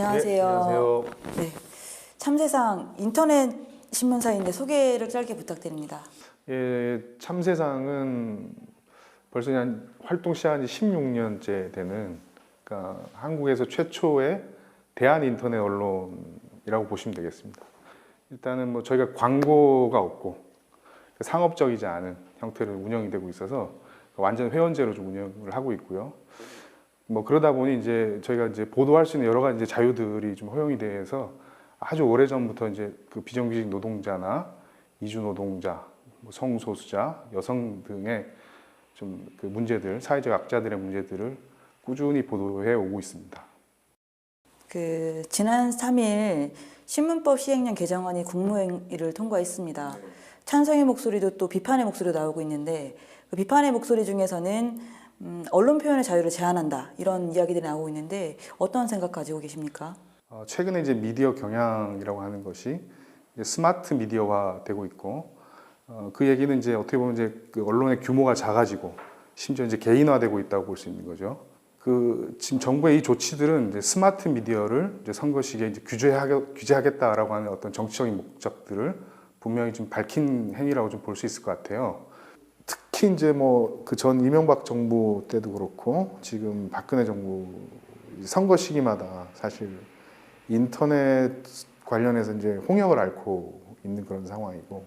안녕하세요. 네, 안녕하세요. 네, 참세상 인터넷 신문사인데 소개를 짧게 부탁드립니다. 예, 참세상은 벌써 한 활동 시작한 지 16년째 되는, 그러니까 한국에서 최초의 대한 인터넷 언론이라고 보시면 되겠습니다. 일단은 뭐 저희가 광고가 없고 상업적이지 않은 형태로 운영이 되고 있어서 완전 회원제로 좀 운영을 하고 있고요. 뭐 그러다 보니 이제 저희가 이제 보도할 수 있는 여러 가지 이제 자유들이 좀 허용이 돼서 아주 오래 전부터 이제 그 비정규직 노동자나 이주 노동자, 뭐 성소수자, 여성 등의 좀 그 문제들, 사회적 약자들의 문제들을 꾸준히 보도해 오고 있습니다. 지난 3일 신문법 시행령 개정안이 국무회의를 통과했습니다. 찬성의 목소리도 또 비판의 목소리도 나오고 있는데 그 비판의 목소리 중에서는 언론 표현의 자유를 제한한다 이런 이야기들이 나오고 있는데 어떤 생각 가지고 계십니까? 최근에 이제 미디어 경향이라고 하는 것이 이제 스마트 미디어화 되고 있고, 그 얘기는 이제 어떻게 보면 이제 그 언론의 규모가 작아지고 심지어 이제 개인화되고 있다고 볼 수 있는 거죠. 지금 정부의 이 조치들은 이제 스마트 미디어를 이제 선거 시기에 이제 규제하겠다라고 하는 어떤 정치적인 목적들을 분명히 좀 밝힌 행위라고 좀 볼 수 있을 것 같아요. 특히 이제 뭐 그 전 이명박 정부 때도 그렇고 지금 박근혜 정부 선거 시기마다 사실 인터넷 관련해서 이제 홍역을 앓고 있는 그런 상황이고,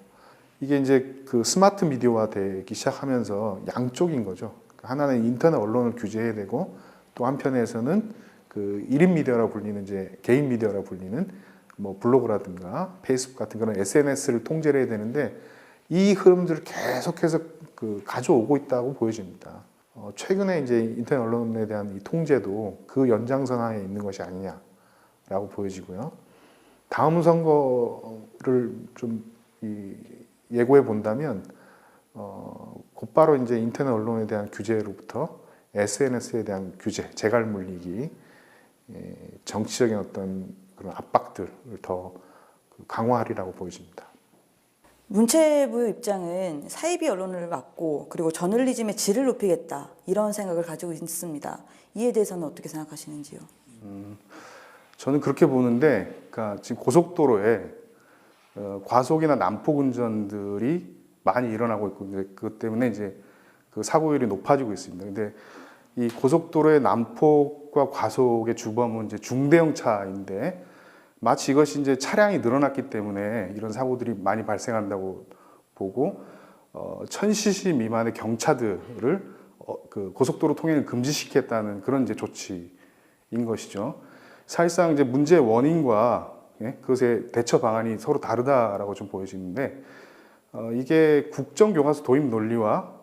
이게 이제 그 스마트 미디어화 되기 시작하면서 양쪽인 거죠. 하나는 인터넷 언론을 규제해야 되고, 또 한편에서는 그 1인 미디어라고 불리는 이제 개인 미디어라고 불리는 뭐 블로그라든가 페이스북 같은 그런 SNS를 통제를 해야 되는데, 이 흐름들을 계속해서 그 가져오고 있다고 보여집니다. 최근에 이제 인터넷 언론에 대한 이 통제도 그 연장선 하에 있는 것이 아니냐라고 보여지고요. 다음 선거를 좀 예고해 본다면 곧바로 이제 인터넷 언론에 대한 규제로부터 SNS에 대한 규제, 재갈 물리기, 정치적인 어떤 그런 압박들을 더 강화하리라고 보여집니다. 문체부 입장은 사이비 언론을 막고 그리고 저널리즘의 질을 높이겠다 이런 생각을 가지고 있습니다. 이에 대해서는 어떻게 생각하시는지요? 저는 그렇게 보는데, 그러니까 지금 고속도로에 과속이나 난폭 운전들이 많이 일어나고 있고, 그것 때문에 이제 그 사고율이 높아지고 있습니다. 근데 이 고속도로의 난폭과 과속의 주범은 이제 중대형 차인데, 마치 이것이 이제 차량이 늘어났기 때문에 이런 사고들이 많이 발생한다고 보고, 1000cc 미만의 경차들을 그 고속도로 통행을 금지시켰다는 그런 이제 조치인 것이죠. 사실상 이제 문제의 원인과 그것의 대처 방안이 서로 다르다라고 좀 보여지는데, 이게 국정교과서 도입 논리와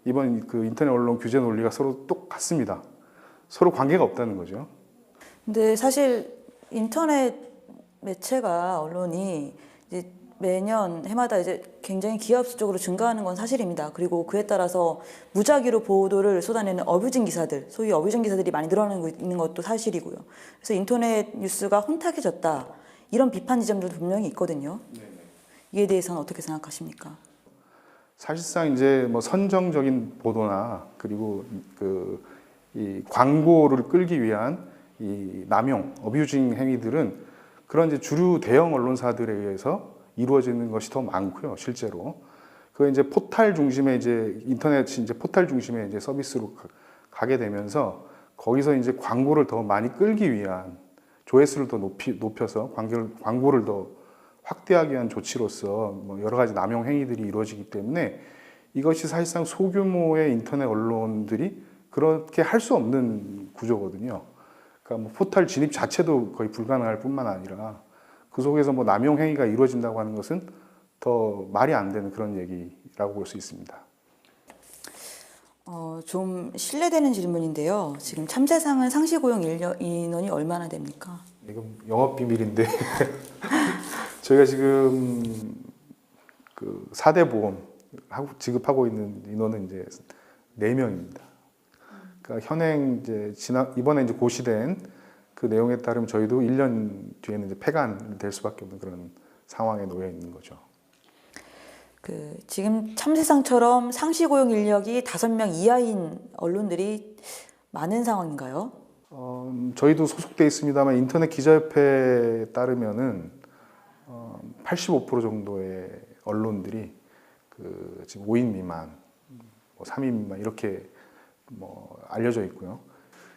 이번 그 인터넷 언론 규제 논리가 서로 똑같습니다. 서로 관계가 없다는 거죠. 근데 사실 인터넷 매체가 언론이 이제 매년 해마다 이제 굉장히 기하급수적으로 증가하는 건 사실입니다. 그리고 그에 따라서 무작위로 보도를 쏟아내는 어뷰징 기사들, 소위 어뷰징 기사들이 많이 늘어나고 있는 것도 사실이고요. 그래서 인터넷 뉴스가 혼탁해졌다 이런 비판 지점들도 분명히 있거든요. 이에 대해서는 어떻게 생각하십니까? 사실상 이제 뭐 선정적인 보도나 그리고 이 광고를 끌기 위한 이 남용, 어뷰징 행위들은 그런 이제 주류 대형 언론사들에 의해서 이루어지는 것이 더 많고요, 실제로. 그 이제 포탈 중심의 이제 인터넷이 이제 포탈 중심의 이제 서비스로 가게 되면서 거기서 이제 광고를 더 많이 끌기 위한 조회수를 더 높여서 광고를 더 확대하기 위한 조치로서 뭐 여러 가지 남용 행위들이 이루어지기 때문에 이것이 사실상 소규모의 인터넷 언론들이 그렇게 할 수 없는 구조거든요. 그러니까 뭐 포털 진입 자체도 거의 불가능할 뿐만 아니라 그 속에서 뭐 남용 행위가 이루어진다고 하는 것은 더 말이 안 되는 그런 얘기라고 볼 수 있습니다. 좀 실례되는 질문인데요. 지금 참세상은 상시 고용 인원이 얼마나 됩니까? 이건 영업 비밀인데 저희가 지금 그 4대 보험 지급하고 있는 인원은 이제 4명입니다. 그러니까 현행 이제 이번에 이제 고시된 그 내용에 따르면 저희도 1년 뒤에는 이제 폐간될 수밖에 없는 그런 상황에 놓여 있는 거죠. 지금 참세상처럼 상시 고용 인력이 5명 이하인 언론들이 많은 상황인가요? 저희도 소속돼 있습니다만 인터넷 기자협회에 따르면은 85% 정도의 언론들이 그 지금 5인 미만, 뭐 3인 미만 이렇게 뭐 알려져 있고요.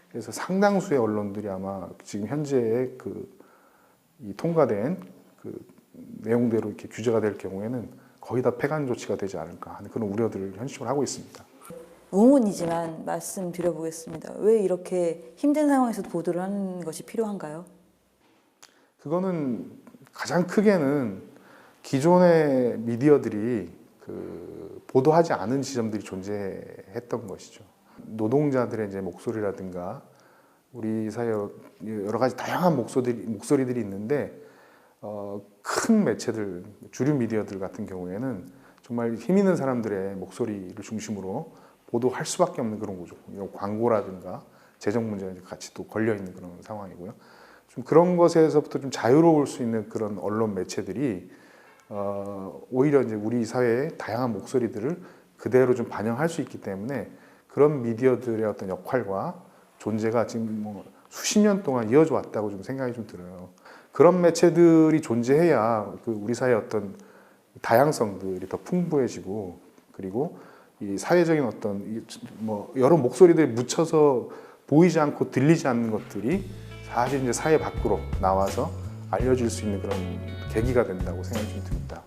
그래서 상당수의 언론들이 아마 지금 현재의 이 통과된 그 내용대로 이렇게 규제가 될 경우에는 거의 다 폐간 조치가 되지 않을까 하는 그런 우려들을 현실적으로 하고 있습니다. 의문이지만 말씀드려보겠습니다. 왜 이렇게 힘든 상황에서 보도를 하는 것이 필요한가요? 그거는 가장 크게는 기존의 미디어들이 보도하지 않은 지점들이 존재했던 것이죠. 노동자들의 이제 목소리라든가 우리 사회 여러 가지 다양한 목소리들이 있는데 큰 매체들, 주류 미디어들 같은 경우에는 정말 힘 있는 사람들의 목소리를 중심으로 보도할 수밖에 없는 그런 구조. 광고라든가 재정 문제가 같이 또 걸려 있는 그런 상황이고요. 좀 그런 것에서부터 좀 자유로울 수 있는 그런 언론 매체들이 오히려 이제 우리 사회의 다양한 목소리들을 그대로 좀 반영할 수 있기 때문에 그런 미디어들의 어떤 역할과 존재가 지금 뭐 수십 년 동안 이어져 왔다고 좀 생각이 좀 들어요. 그런 매체들이 존재해야 우리 사회의 어떤 다양성들이 더 풍부해지고 그리고 이 사회적인 어떤 뭐 여러 목소리들이 묻혀서 보이지 않고 들리지 않는 것들이 사실 이제 사회 밖으로 나와서 알려질 수 있는 그런 계기가 된다고 생각이 좀 듭니다.